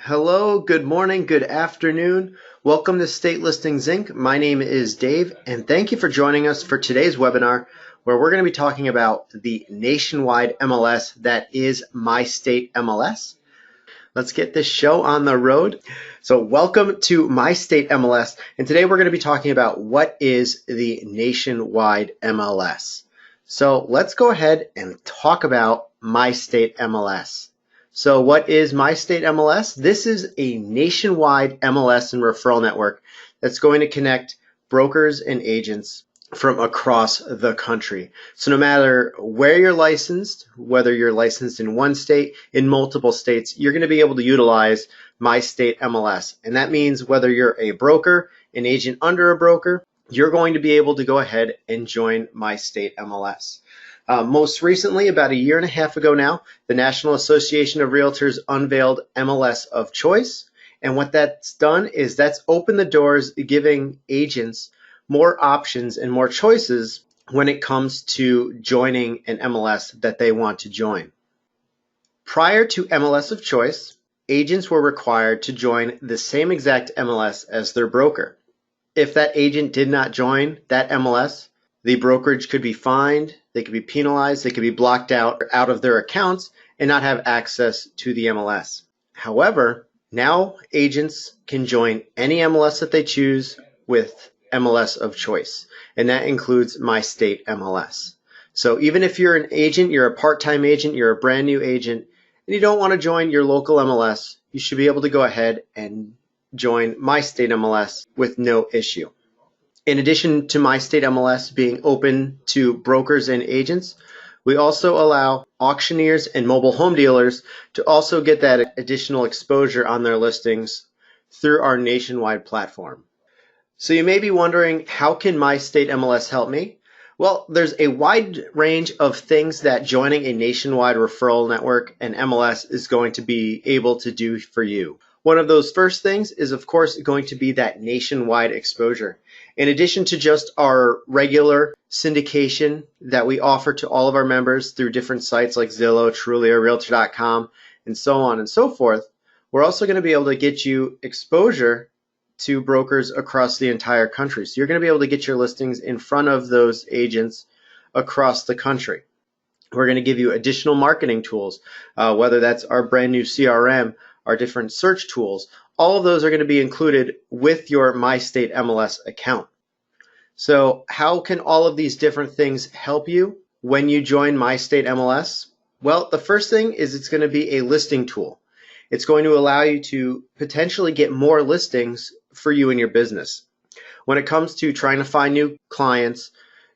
Hello, good morning, good afternoon. Welcome to State Listings Inc. My name is Dave, and thank you for joining us for today's webinar, where we're going to be talking about the nationwide MLS that is My State MLS. Let's get this show on the road. So welcome to My State MLS, and today we're going to be talking about what is the nationwide MLS. So let's go ahead and talk about My State MLS. So what is My State MLS? This is a nationwide MLS and referral network that's going to connect brokers and agents from across the country. So no matter where you're licensed, whether you're licensed in one state, in multiple states, you're going to be able to utilize My State MLS. And that means whether you're a broker, an agent under a broker, you're going to be able to go ahead and join My State MLS. Most recently, about a year and a half ago now, the National Association of Realtors unveiled MLS of Choice. And what that's done is that's opened the doors, giving agents more options and more choices when it comes to joining an MLS that they want to join. Prior to MLS of Choice, agents were required to join the same exact MLS as their broker. If that agent did not join that MLS, the brokerage could be fined, they could be penalized, they could be blocked out of their accounts and not have access to the MLS. However, now agents can join any MLS that they choose with MLS of choice, and that includes My State MLS. So even if you're an agent, you're a part-time agent, you're a brand new agent, and you don't want to join your local MLS, you should be able to go ahead and join My State MLS with no issue. In addition to My State MLS being open to brokers and agents, we also allow auctioneers and mobile home dealers to also get that additional exposure on their listings through our nationwide platform. So you may be wondering, how can My State MLS help me? Well, there's a wide range of things that joining a nationwide referral network and MLS is going to be able to do for you. One of those first things is, of course, going to be that nationwide exposure. In addition to just our regular syndication that we offer to all of our members through different sites like Zillow, Trulia, Realtor.com, and so on and so forth, we're also going to be able to get you exposure to brokers across the entire country. So you're going to be able to get your listings in front of those agents across the country. We're going to give you additional marketing tools, whether that's our brand new CRM, our different search tools. All of those are going to be included with your My State MLS account. So how can all of these different things help you when you join My State MLS? Well, the first thing is it's going to be a listing tool. It's going to allow you to potentially get more listings for you and your business. When it comes to trying to find new clients,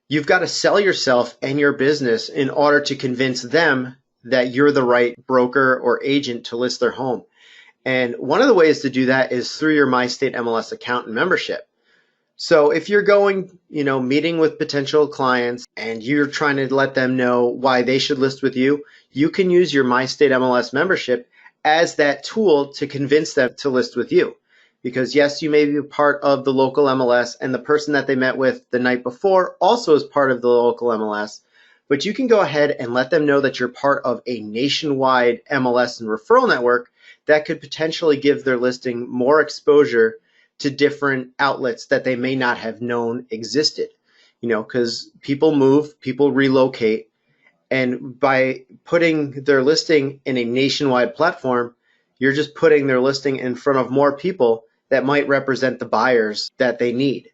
you've got to sell yourself and your business in order to convince them that you're the right broker or agent to list their home. And one of the ways to do that is through your My State MLS account and membership. So if you're going, meeting with potential clients and you're trying to let them know why they should list with you, you can use your My State MLS membership as that tool to convince them to list with you. Because yes, you may be a part of the local MLS and the person that they met with the night before also is part of the local MLS, but you can go ahead and let them know that you're part of a nationwide MLS and referral network that could potentially give their listing more exposure to different outlets that they may not have known existed. Because people move, people relocate, and by putting their listing in a nationwide platform, you're just putting their listing in front of more people that might represent the buyers that they need.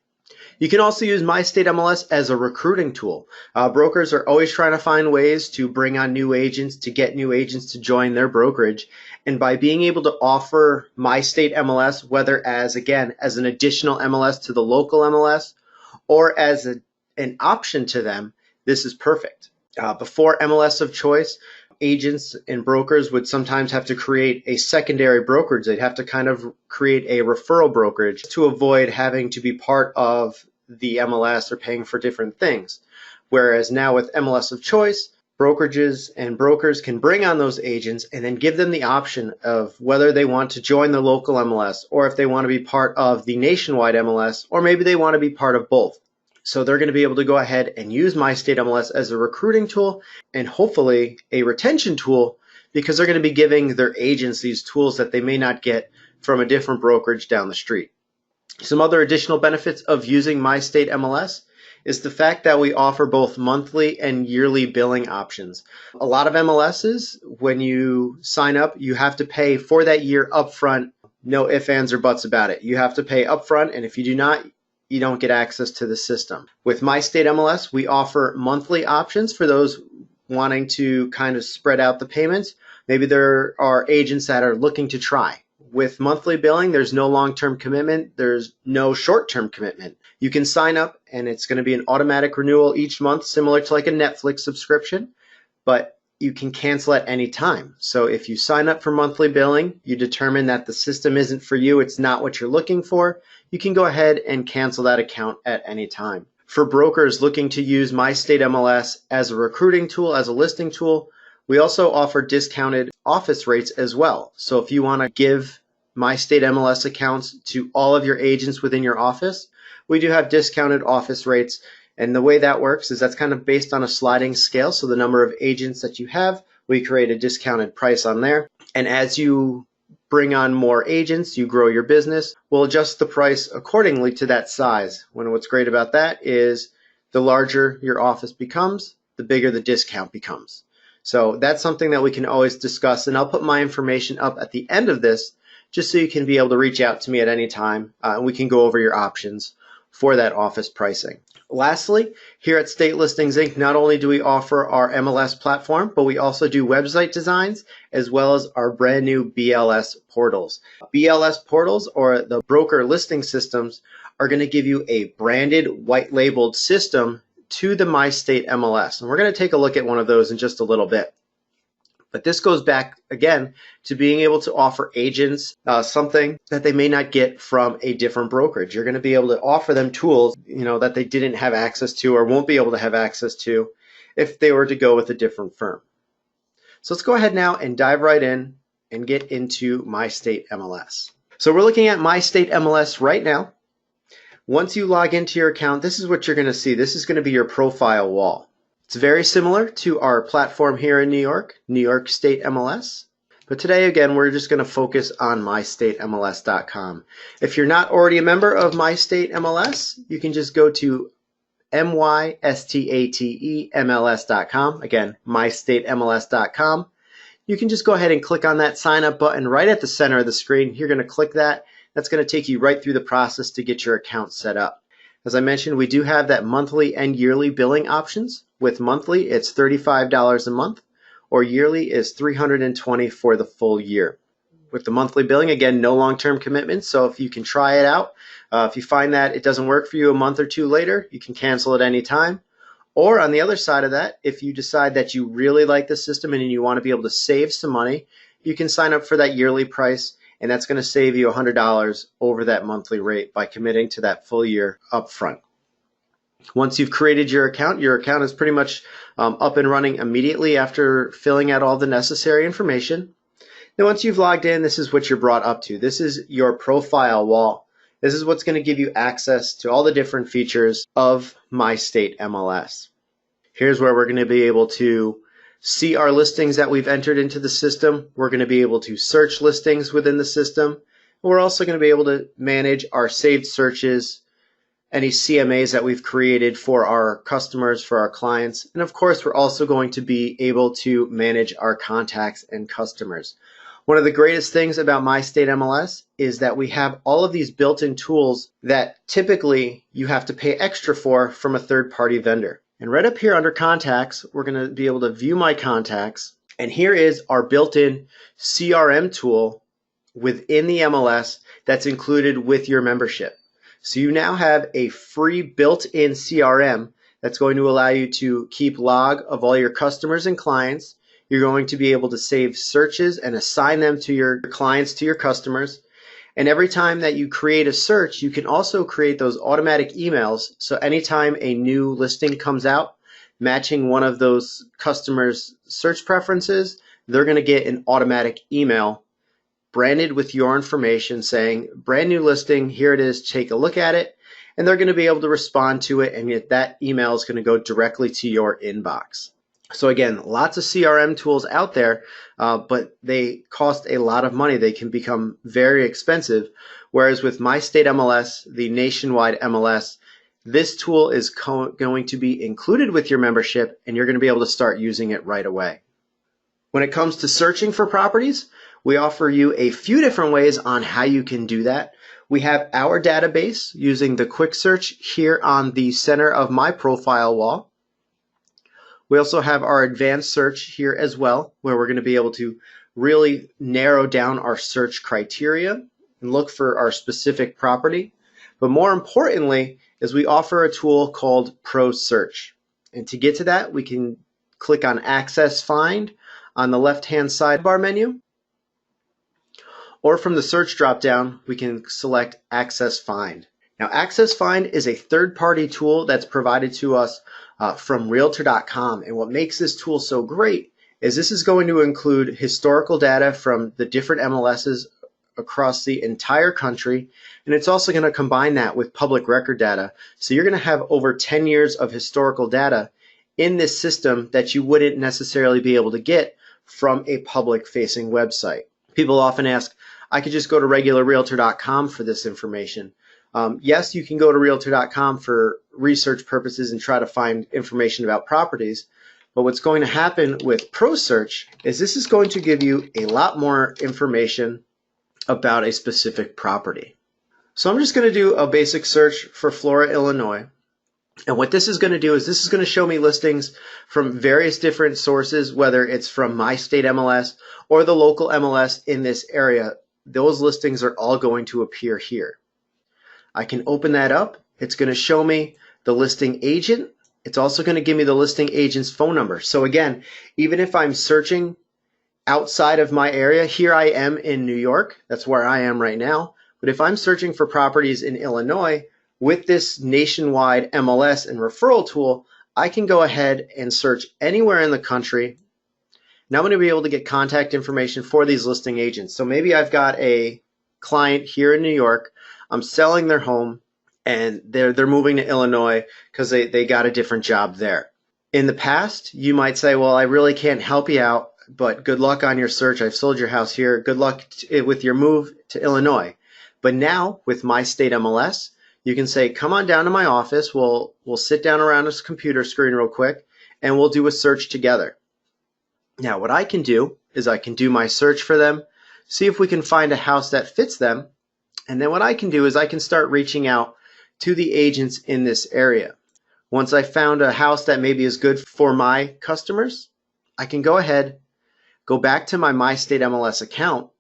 You can also use My State MLS as a recruiting tool. Brokers are always trying to find ways to bring on new agents, to get new agents to join their brokerage. And by being able to offer My State MLS, whether as an additional MLS to the local MLS or as an option to them, this is perfect. Before MLS of Choice, agents and brokers would sometimes have to create a secondary brokerage. They'd have to kind of create a referral brokerage to avoid having to be part of the MLS or paying for different things. Whereas now with MLS of Choice, brokerages and brokers can bring on those agents and then give them the option of whether they want to join the local MLS or if they want to be part of the nationwide MLS, or maybe they want to be part of both. So they're going to be able to go ahead and use My State MLS as a recruiting tool and hopefully a retention tool, because they're going to be giving their agents these tools that they may not get from a different brokerage down the street. Some other additional benefits of using My State MLS is the fact that we offer both monthly and yearly billing options. A lot of MLSs, when you sign up, you have to pay for that year upfront. No ifs, ands, or buts about it. You have to pay upfront, and if you do not, you don't get access to the system. With My State MLS, we offer monthly options for those wanting to kind of spread out the payments. Maybe there are agents that are looking to try. With monthly billing, there's no long-term commitment. There's no short-term commitment. You can sign up, and it's going to be an automatic renewal each month, similar to like a Netflix subscription, but you can cancel at any time. So if you sign up for monthly billing, you determine that the system isn't for you, it's not what you're looking for, you can go ahead and cancel that account at any time. For brokers looking to use My State MLS as a recruiting tool, as a listing tool, we also offer discounted office rates as well. So if you want to give My State MLS accounts to all of your agents within your office, we do have discounted office rates. And the way that works is that's kind of based on a sliding scale. So the number of agents that you have, we create a discounted price on there. And as you bring on more agents, you grow your business, we'll adjust the price accordingly to that size. What's great about that is the larger your office becomes, the bigger the discount becomes. So that's something that we can always discuss, and I'll put my information up at the end of this just so you can be able to reach out to me at any time, and we can go over your options for that office pricing. Lastly, here at State Listings Inc., not only do we offer our MLS platform, but we also do website designs as well as our brand new BLS portals. BLS portals, or the broker listing systems, are going to give you a branded, white labeled system to the My State MLS. And we're going to take a look at one of those in just a little bit. But this goes back, again, to being able to offer agents something that they may not get from a different brokerage. You're going to be able to offer them tools, that they didn't have access to or won't be able to have access to if they were to go with a different firm. So let's go ahead now and dive right in and get into My State MLS. So we're looking at My State MLS right now. Once you log into your account, this is what you're going to see. This is going to be your profile wall. It's very similar to our platform here in New York State MLS. But today, again, we're just going to focus on MyStateMLS.com. If you're not already a member of My State MLS, you can just go to MyStateMLS.com. Again, MyStateMLS.com. You can just go ahead and click on that sign up button right at the center of the screen. You're going to click that. That's going to take you right through the process to get your account set up. As I mentioned, we do have that monthly and yearly billing options. With monthly, it's $35 a month, or yearly is $320 for the full year. With the monthly billing, again, no long-term commitment, so if you can try it out, if you find that it doesn't work for you a month or two later, you can cancel at any time. Or on the other side of that, if you decide that you really like the system and you want to be able to save some money, you can sign up for that yearly price, and that's going to save you $100 over that monthly rate by committing to that full year upfront. Once you've created your account is pretty much up and running immediately after filling out all the necessary information. Then once you've logged in, this is what you're brought up to. This is your profile wall. This is what's going to give you access to all the different features of My State MLS. Here's where we're going to be able to see our listings that we've entered into the system. We're going to be able to search listings within the system. We're also going to be able to manage our saved searches, any CMAs that we've created for our customers, for our clients. And of course, we're also going to be able to manage our contacts and customers. One of the greatest things about My State MLS is that we have all of these built-in tools that typically you have to pay extra for from a third-party vendor. And right up here under contacts, we're going to be able to view my contacts. And here is our built-in CRM tool within the MLS that's included with your membership. So you now have a free built-in CRM that's going to allow you to keep log of all your customers and clients. You're going to be able to save searches and assign them to your clients, to your customers. And every time that you create a search, you can also create those automatic emails. So anytime a new listing comes out, matching one of those customers' search preferences, they're going to get an automatic email branded with your information saying, brand new listing, here it is, take a look at it. And they're going to be able to respond to it, and that email is going to go directly to your inbox. So again, lots of CRM tools out there, but they cost a lot of money. They can become very expensive. Whereas with My State MLS, the Nationwide MLS, this tool is going to be included with your membership, and you're going to be able to start using it right away. When it comes to searching for properties, we offer you a few different ways on how you can do that. We have our database using the quick search here on the center of my profile wall. We also have our advanced search here as well, where we're going to be able to really narrow down our search criteria and look for our specific property. But more importantly is we offer a tool called Pro Search. And to get to that, we can click on Access Find on the left-hand sidebar menu. Or from the search dropdown, we can select Access Find. Now, Access Find is a third-party tool that's provided to us from Realtor.com. And what makes this tool so great is this is going to include historical data from the different MLSs across the entire country. And it's also going to combine that with public record data. So you're going to have over 10 years of historical data in this system that you wouldn't necessarily be able to get from a public-facing website. People often ask, I could just go to regular Realtor.com for this information. Yes, you can go to Realtor.com for research purposes and try to find information about properties, but what's going to happen with Pro Search is this is going to give you a lot more information about a specific property. So I'm just going to do a basic search for Flora, Illinois. And what this is going to do is this is going to show me listings from various different sources, whether it's from My State MLS or the local MLS in this area. Those listings are all going to appear here. I can open that up. It's going to show me the listing agent. It's also going to give me the listing agent's phone number. So again, even if I'm searching outside of my area, here I am in New York. That's where I am right now. But if I'm searching for properties in Illinois, with this Nationwide MLS and referral tool, I can go ahead and search anywhere in the country. Now I'm going to be able to get contact information for these listing agents. So maybe I've got a client here in New York. I'm selling their home and they're moving to Illinois because they got a different job there. In the past, you might say, well, I really can't help you out, but good luck on your search. I've sold your house here. Good luck with your move to Illinois. But now with My State MLS, you can say, come on down to my office. We'll sit down around this computer screen real quick and we'll do a search together. Now what I can do is I can do my search for them, see if we can find a house that fits them. And then what I can do is I can start reaching out to the agents in this area. Once I found a house that maybe is good for my customers, I can go ahead, go back to my MyStateMLS account,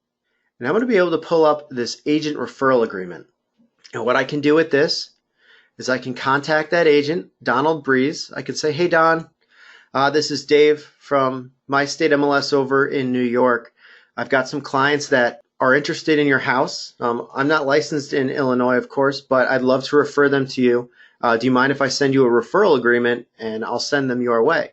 and I'm going to be able to pull up this agent referral agreement. And what I can do with this is I can contact that agent, Donald Breeze. I can say, hey, Don, this is Dave from My State MLS over in New York. I've got some clients that are interested in your house. I'm not licensed in Illinois, of course, but I'd love to refer them to you. Do you mind if I send you a referral agreement and I'll send them your way?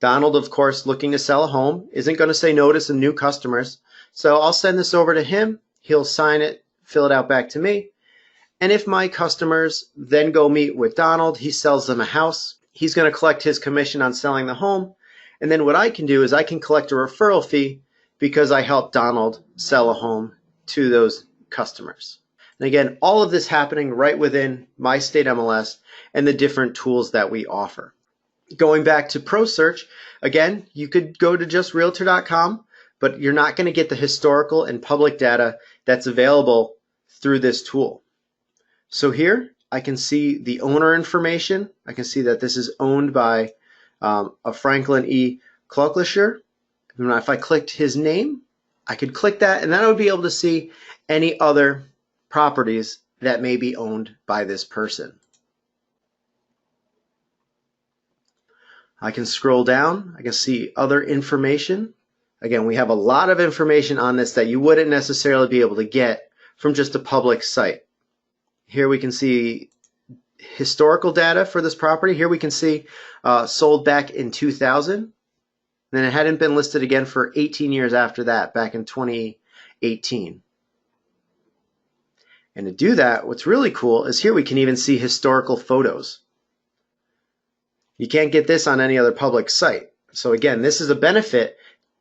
Donald, of course, looking to sell a home, isn't going to say no to some new customers. So I'll send this over to him. He'll sign it, fill it out back to me. And if my customers then go meet with Donald, he sells them a house. He's going to collect his commission on selling the home. And then what I can do is I can collect a referral fee because I helped Donald sell a home to those customers. And again, all of this happening right within My State MLS and the different tools that we offer. Going back to Pro Search, again, you could go to just Realtor.com, but you're not going to get the historical and public data that's available through this tool. So here I can see the owner information. I can see that this is owned by a Franklin E. Klucklischer. And if I clicked his name, I could click that and then I would be able to see any other properties that may be owned by this person. I can scroll down. I can see other information. Again, we have a lot of information on this that you wouldn't necessarily be able to get from just a public site. Here we can see historical data for this property. Here we can see sold back in 2000. Then it hadn't been listed again for 18 years after that, back in 2018. And to do that, what's really cool is here we can even see historical photos. You can't get this on any other public site. So again, this is a benefit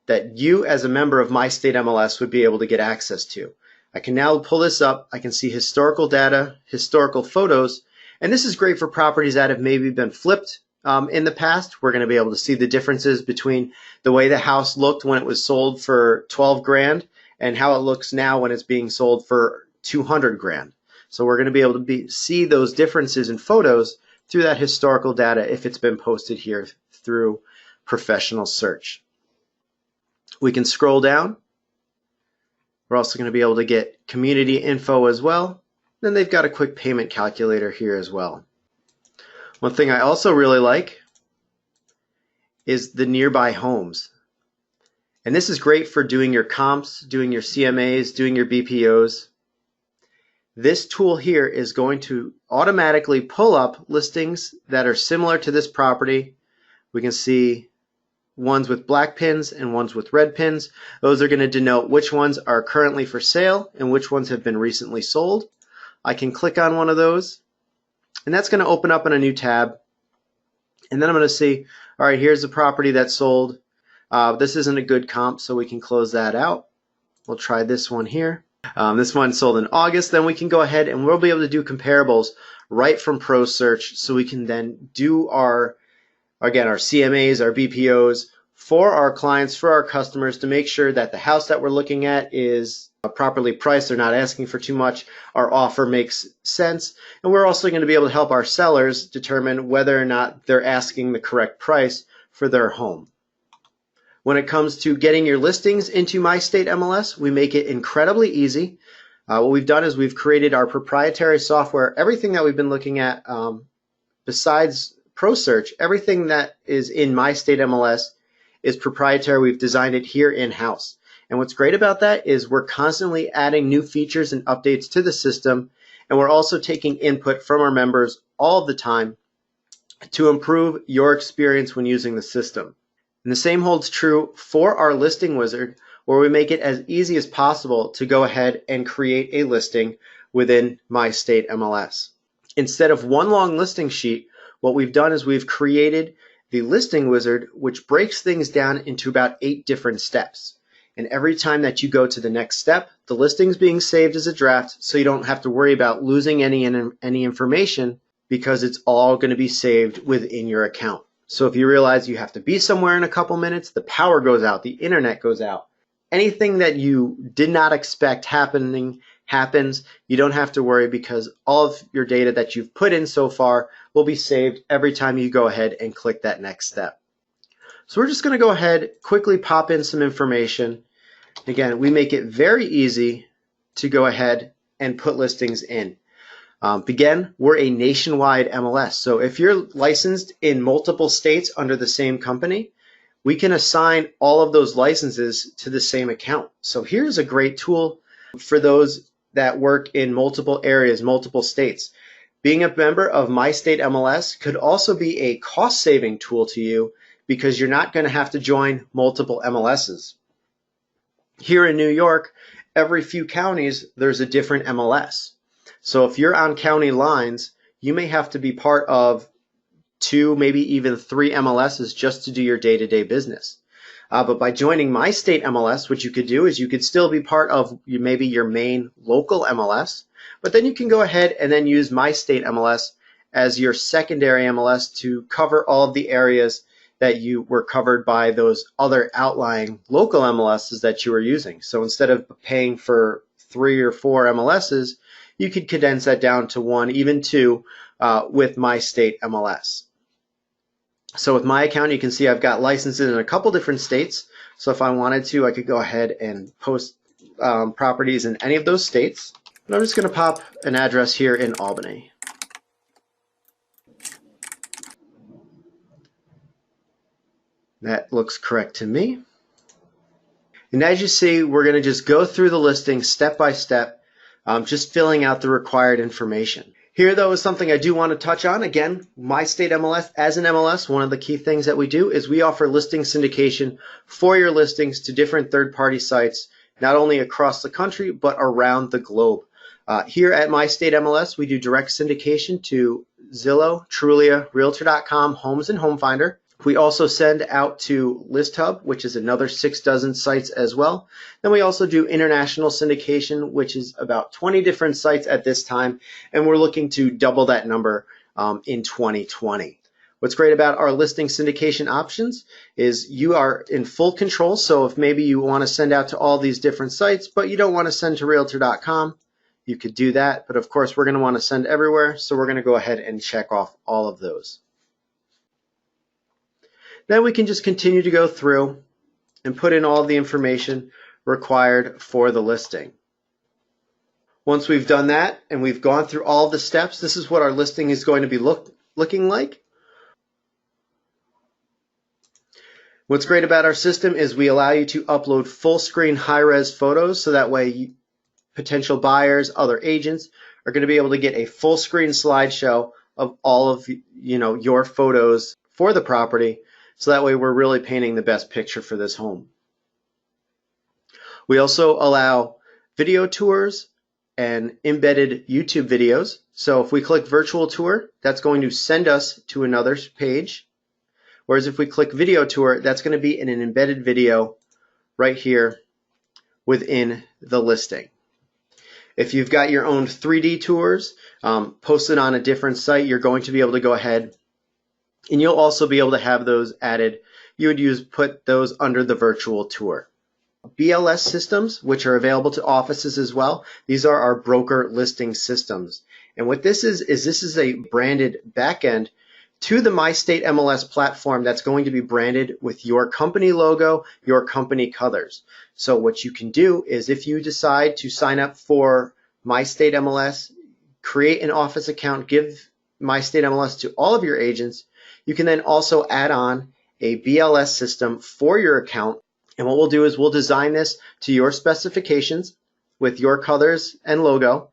that you as a member of My State MLS would be able to get access to. I can now pull this up. I can see historical data, historical photos, and this is great for properties that have maybe been flipped in the past. We're going to be able to see the differences between the way the house looked when it was sold for 12 grand and how it looks now when it's being sold for 200 grand. So we're going to be able to see those differences in photos through that historical data if it's been posted here through professional search. We can scroll down. We're also going to be able to get community info as well. Then they've got a quick payment calculator here as well. One thing I also really like is the nearby homes. And this is great for doing your comps, doing your CMAs, doing your BPOs. This tool here is going to automatically pull up listings that are similar to this property. We can see ones with black pins and ones with red pins. Those are going to denote which ones are currently for sale and which ones have been recently sold. I can click on one of those, and that's going to open up in a new tab. And then I'm going to see, all right, here's the property that's sold. This isn't a good comp, so we can close that out. We'll try this one here. This one sold in August. Then we can go ahead and we'll be able to do comparables right from Pro Search, so we can then do our CMAs, our BPOs for our clients, for our customers, to make sure that the house that we're looking at is properly priced. They're not asking for too much. Our offer makes sense. And we're also going to be able to help our sellers determine whether or not they're asking the correct price for their home. When it comes to getting your listings into My State MLS, we make it incredibly easy. What we've done is we've created our proprietary software. Everything that we've been looking at besides Pro Search, everything that is in My State MLS is proprietary. We've designed it here in-house. And what's great about that is we're constantly adding new features and updates to the system, and we're also taking input from our members all the time to improve your experience when using the system. And the same holds true for our listing wizard, where we make it as easy as possible to go ahead and create a listing within My State MLS. Instead of one long listing sheet, what we've done is we've created the listing wizard, which breaks things down into about 8 different steps. And every time that you go to the next step, the listing's being saved as a draft, so you don't have to worry about losing any information, because it's all going to be saved within your account. So if you realize you have to be somewhere in a couple minutes, the power goes out, the internet goes out, anything that you did not expect happening happens, you don't have to worry, because all of your data that you've put in so far will be saved every time you go ahead and click that next step. So we're just going to go ahead, quickly pop in some information. Again, we make it very easy to go ahead and put listings in. Again, we're a nationwide MLS. So if you're licensed in multiple states under the same company, we can assign all of those licenses to the same account. So here's a great tool for those that work in multiple areas, multiple states. Being a member of My State MLS could also be a cost-saving tool to you, because you're not going to have to join multiple MLSs. Here in New York, every few counties, there's a different MLS. So if you're on county lines, you may have to be part of 2, maybe even 3 MLSs just to do your day-to-day business. But by joining My State MLS, what you could do is you could still be part of maybe your main local MLS, but then you can go ahead and then use My State MLS as your secondary MLS to cover all of the areas that you were covered by those other outlying local MLSs that you were using. So instead of paying for 3 or 4 MLSs, you could condense that down to 1, even 2 with My State MLS. So with my account, you can see I've got licenses in a couple different states. So if I wanted to, I could go ahead and post properties in any of those states. And I'm just going to pop an address here in Albany. That looks correct to me. And as you see, we're going to just go through the listing step by step, just filling out the required information. Here, though, is something I do want to touch on. Again, My State MLS, as an MLS, one of the key things that we do is we offer listing syndication for your listings to different third-party sites, not only across the country, but around the globe. Here at My State MLS, we do direct syndication to Zillow, Trulia, Realtor.com, Homes, and Home Finder. We also send out to List Hub, which is another 6 dozen sites as well. Then we also do international syndication, which is about 20 different sites at this time, and we're looking to double that number in 2020. What's great about our listing syndication options is you are in full control. So if maybe you want to send out to all these different sites, but you don't want to send to Realtor.com, you could do that. But of course, we're going to want to send everywhere. So we're going to go ahead and check off all of those. Then we can just continue to go through and put in all the information required for the listing. Once we've done that and we've gone through all of the steps, this is what our listing is going to be looking like. What's great about our system is we allow you to upload full screen high-res photos, so that way potential buyers, other agents are going to be able to get a full screen slideshow of all of your photos for the property. So that way we're really painting the best picture for this home. We also allow video tours and embedded YouTube videos. So if we click virtual tour, that's going to send us to another page. Whereas if we click video tour, that's going to be in an embedded video right here within the listing. If you've got your own 3D tours posted on a different site, you're going to be able to go ahead and you'll also be able to have those added. You would put those under the virtual tour. BLS systems, which are available to offices as well. These are our broker listing systems. And what this is this is a branded backend to the My State MLS platform that's going to be branded with your company logo, your company colors. So what you can do is if you decide to sign up for My State MLS, create an office account, give My State MLS to all of your agents, you can then also add on a BLS system for your account. And what we'll do is we'll design this to your specifications with your colors and logo.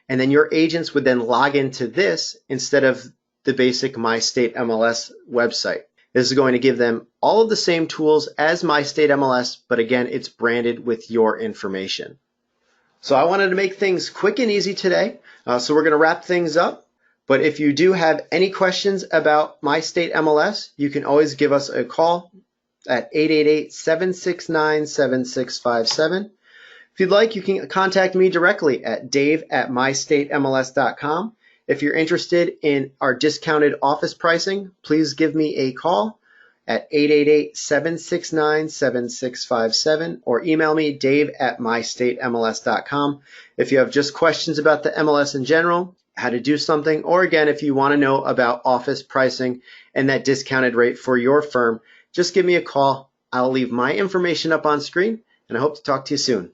And then your agents would then log into this instead of the basic My State MLS website. This is going to give them all of the same tools as My State MLS, but again, it's branded with your information. So I wanted to make things quick and easy today. So we're going to wrap things up. But if you do have any questions about My State MLS, you can always give us a call at 888-769-7657. If you'd like, you can contact me directly at dave@mystatemls.com. If you're interested in our discounted office pricing, please give me a call at 888-769-7657 or email me dave@mystatemls.com. If you have just questions about the MLS in general, how to do something, or again, if you want to know about office pricing and that discounted rate for your firm, just give me a call. I'll leave my information up on screen, and I hope to talk to you soon.